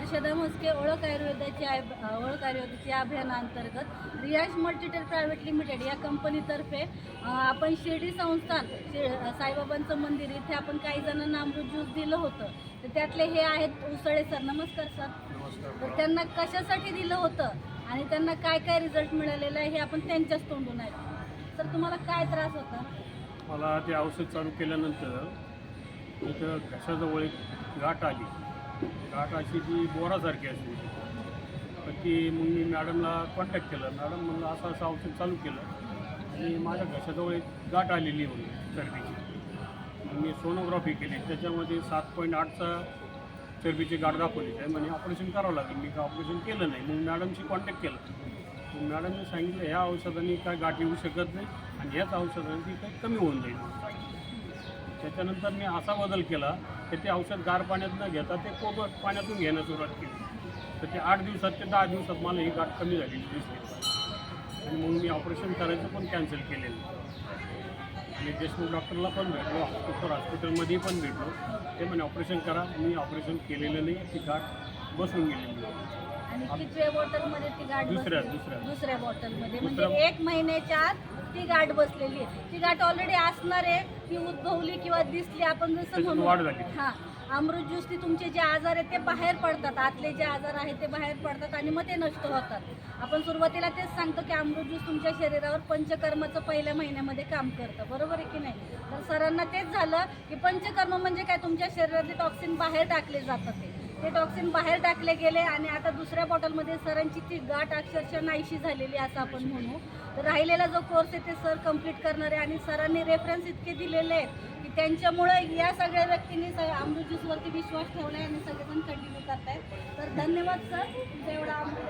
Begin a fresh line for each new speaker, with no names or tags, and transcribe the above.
हर्षदा म्हस्के ओळख आयुर्वेदाच्या अभियानांतर्गत रियाज मल्टीटेल प्रायव्हेट लिमिटेड या कंपनीतर्फे आपण शिर्डी संस्थान साईबाबांचं मंदिर इथे आपण काही जणांना अमृत ज्यूस दिलं होतं. तर त्यातले हे आहेत उसळे सर. नमस्कार सर. तर त्यांना कशासाठी दिलं होतं आणि त्यांना काय काय रिझल्ट मिळालेला आहे हे आपण त्यांच्याच तोंडून ऐकू. सर, तुम्हाला काय त्रास होता?
मला ते औषध चालू केल्यानंतर इथं घशाजवळ एक गाठ आली. गाठ अशी ती बोरासारखी असते. तर ती मग मी मॅडमला कॉन्टॅक्ट केलं. मॅडम म्हणलं असं औषध चालू केलं आणि माझ्या घशाजवळ एक गाठ आलेली होती चरबीची. मी सोनोग्राफी केली, त्याच्यामध्ये 7.8चा चरबीची गाठ दाखवली. त्या म्हणे ऑपरेशन करावं लागेल. मी का ऑपरेशन केलं नाही. मग मॅडमशी कॉन्टॅक्ट केलं. मग मॅडमने सांगितलं ह्या औषधाने काय गाठ येऊ शकत नाही आणि ह्याच औषधाने ती काही कमी होऊन जाईल. त्याच्यानंतर मी असा बदल केला की ते औषध गार पाण्यात न घेता ते कोमट पाण्यातून घेण्यास सुरुवात केली. तर ते 8 दिवसात ते 10 दिवसात मला ही गाठ कमी झालेली दिसली आणि मग मी ऑपरेशन करायचं पण कॅन्सल केलेलं. आणि देशमुख डॉक्टरला पण भेटलो, हॉस्पिटलमध्ये पण भेटलो. ते म्हणे ऑपरेशन करा. मी ऑपरेशन केलेलं नाही. ती गाठ बसून गेलेली.
आणि कितव्या बॉटलमध्ये ती गाठ दुसऱ्या बॉटलमध्ये म्हणजे 1 महिन्याच्या आत ती गाठ बसलेली आहे. ती गाठ ऑलरेडी असणार आहे, ती उद्भवली किंवा दिसली आपण जसं म्हणू. हां, अमृत ज्यूस ती तुमचे जे आजार आहेत ते बाहेर पडतात. आतले जे आजार आहेत ते बाहेर पडतात आणि मग ते नष्ट होतात. आपण सुरुवातीला तेच सांगतो की अमृत ज्यूस तुमच्या शरीरावर पंचकर्माचं पहिल्या महिन्यामध्ये काम करतं. बरोबर आहे की नाही? तर सरांना तेच झालं की पंचकर्म म्हणजे काय, तुमच्या शरीरातले टॉक्सिन बाहेर टाकले जातात. ते टॉक्सिन बाहेर टाकले गेले आणि आता दुसऱ्या बॉटलमध्ये सरांची ती गाठ अक्षरशः नाहीशी झालेली असं आपण म्हणू. तर राहिलेला जो कोर्स आहे ते सर कंप्लीट करणार आहे आणि सरांनी रेफरन्स इतके दिलेले आहेत की त्यांच्यामुळे या सगळ्या व्यक्तींनी अमृत ज्यूसवरती विश्वास ठेवला आहे आणि सगळेजण कंटिन्यू करतायत. तर धन्यवाद सर, तुमचा एवढा अमृत